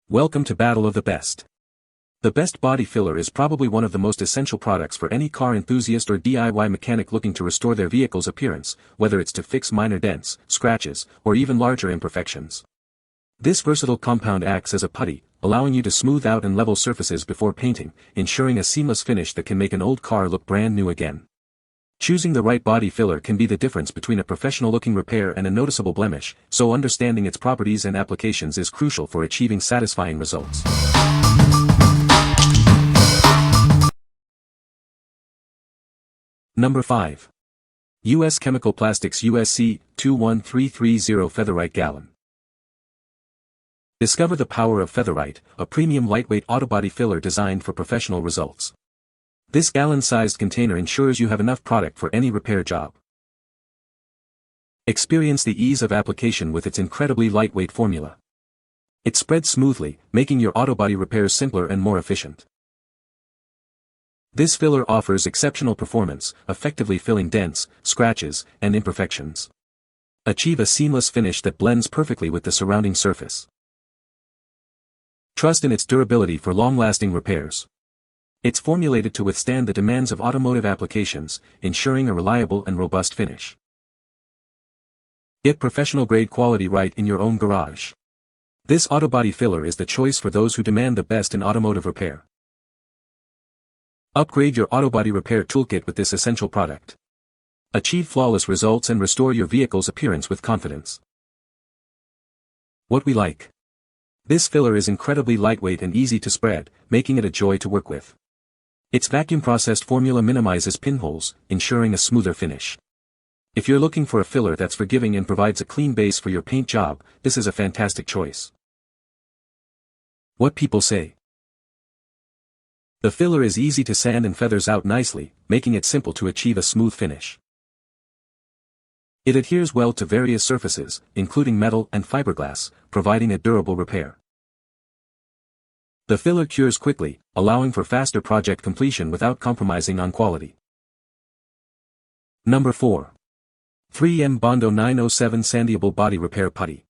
Welcome to Battle of the Best. The best body filler is probably one of the most essential products for any car enthusiast or DIY mechanic looking to restore their vehicle's appearance, whether it's to fix minor dents, scratches, or even larger imperfections. This versatile compound acts as a putty, allowing you to smooth out and level surfaces before painting, ensuring a seamless finish that can make an old car look brand new again. Choosing the right body filler can be the difference between a professional-looking repair and a noticeable blemish, so understanding its properties and applications is crucial for achieving satisfying results. Number 5. U.S. Chemical Plastics USC 21330 Feather-rite Gallon. Discover the power of Feather-rite, a premium lightweight autobody filler designed for professional results. This gallon-sized container ensures you have enough product for any repair job. Experience the ease of application with its incredibly lightweight formula. It spreads smoothly, making your autobody repairs simpler and more efficient. This filler offers exceptional performance, effectively filling dents, scratches, and imperfections. Achieve a seamless finish that blends perfectly with the surrounding surface. Trust in its durability for long-lasting repairs. It's formulated to withstand the demands of automotive applications, ensuring a reliable and robust finish. Get professional-grade quality right in your own garage. This autobody filler is the choice for those who demand the best in automotive repair. Upgrade your autobody repair toolkit with this essential product. Achieve flawless results and restore your vehicle's appearance with confidence. What we like. This filler is incredibly lightweight and easy to spread, making it a joy to work with. Its vacuum-processed formula minimizes pinholes, ensuring a smoother finish. If you're looking for a filler that's forgiving and provides a clean base for your paint job, this is a fantastic choice. What people say. The filler is easy to sand and feathers out nicely, making it simple to achieve a smooth finish. It adheres well to various surfaces, including metal and fiberglass, providing a durable repair. The filler cures quickly, allowing for faster project completion without compromising on quality. Number 4. 3M Bondo 907 Sandable Body Repair Putty.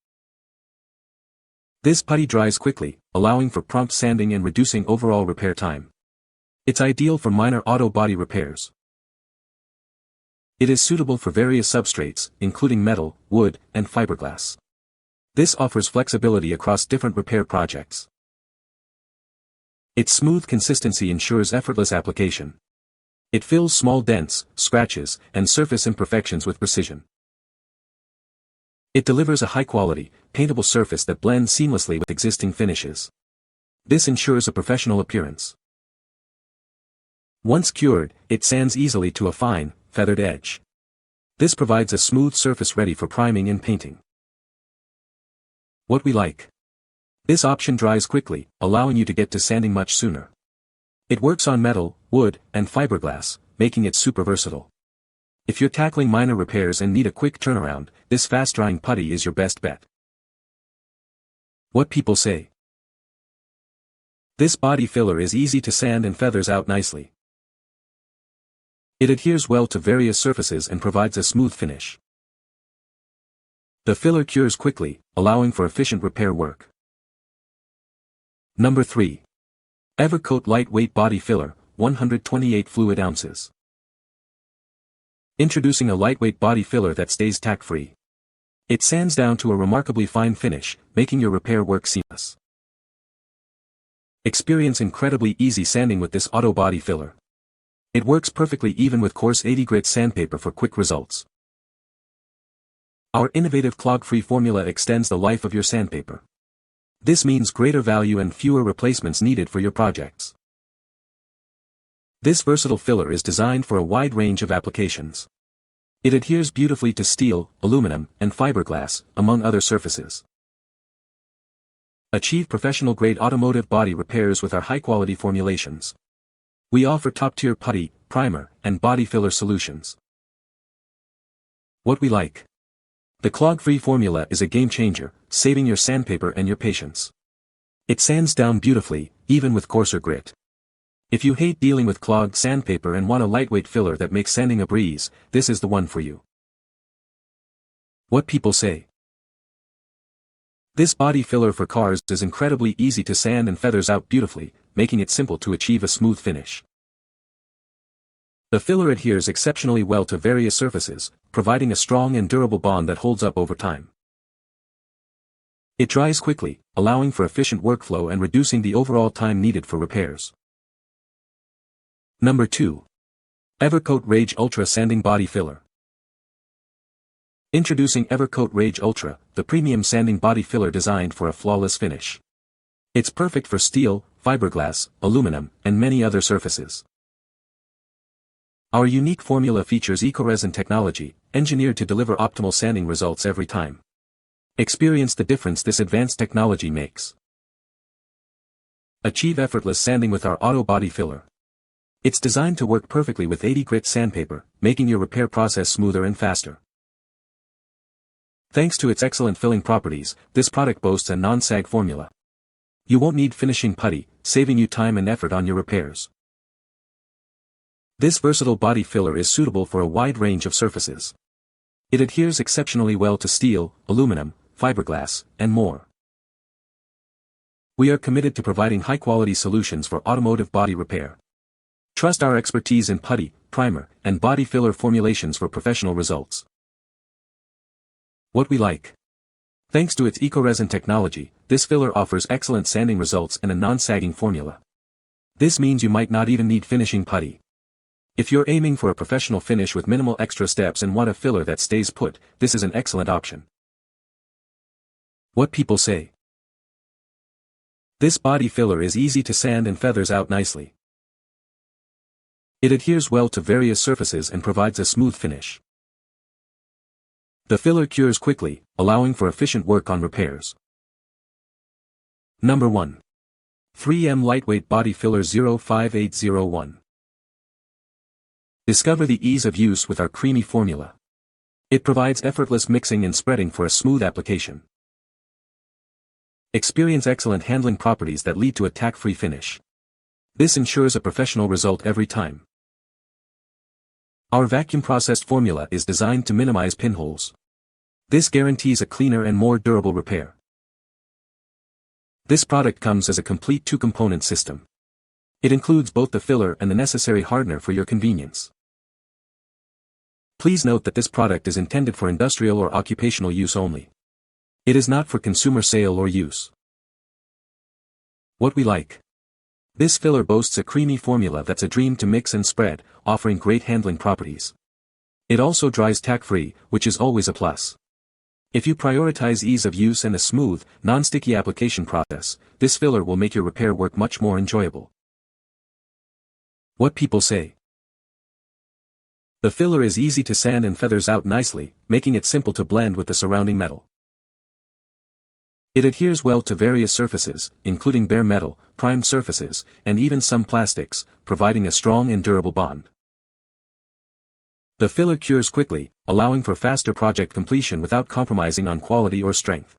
This putty dries quickly, allowing for prompt sanding and reducing overall repair time. It's ideal for minor auto body repairs. It is suitable for various substrates, including metal, wood, and fiberglass. This offers flexibility across different repair projects. Its smooth consistency ensures effortless application. It fills small dents, scratches, and surface imperfections with precision. It delivers a high-quality, paintable surface that blends seamlessly with existing finishes. This ensures a professional appearance. Once cured, it sands easily to a fine, feathered edge. This provides a smooth surface ready for priming and painting. What we like. This option dries quickly, allowing you to get to sanding much sooner. It works on metal, wood, and fiberglass, making it super versatile. If you're tackling minor repairs and need a quick turnaround, this fast-drying putty is your best bet. What people say. This body filler is easy to sand and feathers out nicely. It adheres well to various surfaces and provides a smooth finish. The filler cures quickly, allowing for efficient repair work. Number 3. Evercoat Lightweight Body Filler, 128 fluid ounces. Introducing a lightweight body filler that stays tack-free. It sands down to a remarkably fine finish, making your repair work seamless. Experience incredibly easy sanding with this auto body filler. It works perfectly even with coarse 80 grit sandpaper for quick results. Our innovative clog-free formula extends the life of your sandpaper. This means greater value and fewer replacements needed for your projects. This versatile filler is designed for a wide range of applications. It adheres beautifully to steel, aluminum, and fiberglass, among other surfaces. Achieve professional-grade automotive body repairs with our high-quality formulations. We offer top-tier putty, primer, and body filler solutions. What we like. The clog-free formula is a game-changer, saving your sandpaper and your patience. It sands down beautifully, even with coarser grit. If you hate dealing with clogged sandpaper and want a lightweight filler that makes sanding a breeze, this is the one for you. What people say. This body filler for cars is incredibly easy to sand and feathers out beautifully, making it simple to achieve a smooth finish. The filler adheres exceptionally well to various surfaces, providing a strong and durable bond that holds up over time. It dries quickly, allowing for efficient workflow and reducing the overall time needed for repairs. Number 2. Evercoat Rage Ultra Sanding Body Filler. Introducing Evercoat Rage Ultra, the premium sanding body filler designed for a flawless finish. It's perfect for steel, fiberglass, aluminum, and many other surfaces. Our unique formula features eco-resin technology, engineered to deliver optimal sanding results every time. Experience the difference this advanced technology makes. Achieve effortless sanding with our auto body filler. It's designed to work perfectly with 80 grit sandpaper, making your repair process smoother and faster. Thanks to its excellent filling properties, this product boasts a non-sag formula. You won't need finishing putty, saving you time and effort on your repairs. This versatile body filler is suitable for a wide range of surfaces. It adheres exceptionally well to steel, aluminum, fiberglass, and more. We are committed to providing high-quality solutions for automotive body repair. Trust our expertise in putty, primer, and body filler formulations for professional results. What we like. Thanks to its eco-resin technology, this filler offers excellent sanding results and a non-sagging formula. This means you might not even need finishing putty. If you're aiming for a professional finish with minimal extra steps and want a filler that stays put, this is an excellent option. What people say. This body filler is easy to sand and feathers out nicely. It adheres well to various surfaces and provides a smooth finish. The filler cures quickly, allowing for efficient work on repairs. Number 1. 3M Lightweight Body Filler 05801. Discover the ease of use with our creamy formula. It provides effortless mixing and spreading for a smooth application. Experience excellent handling properties that lead to a tack-free finish. This ensures a professional result every time. Our vacuum-processed formula is designed to minimize pinholes. This guarantees a cleaner and more durable repair. This product comes as a complete two-component system. It includes both the filler and the necessary hardener for your convenience. Please note that this product is intended for industrial or occupational use only. It is not for consumer sale or use. What we like. This filler boasts a creamy formula that's a dream to mix and spread, offering great handling properties. It also dries tack-free, which is always a plus. If you prioritize ease of use and a smooth, non-sticky application process, this filler will make your repair work much more enjoyable. What people say. The filler is easy to sand and feathers out nicely, making it simple to blend with the surrounding metal. It adheres well to various surfaces, including bare metal, primed surfaces, and even some plastics, providing a strong and durable bond. The filler cures quickly, allowing for faster project completion without compromising on quality or strength.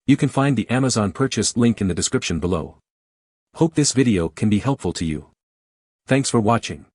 You can find the Amazon purchase link in the description below. Hope this video can be helpful to you. Thanks for watching.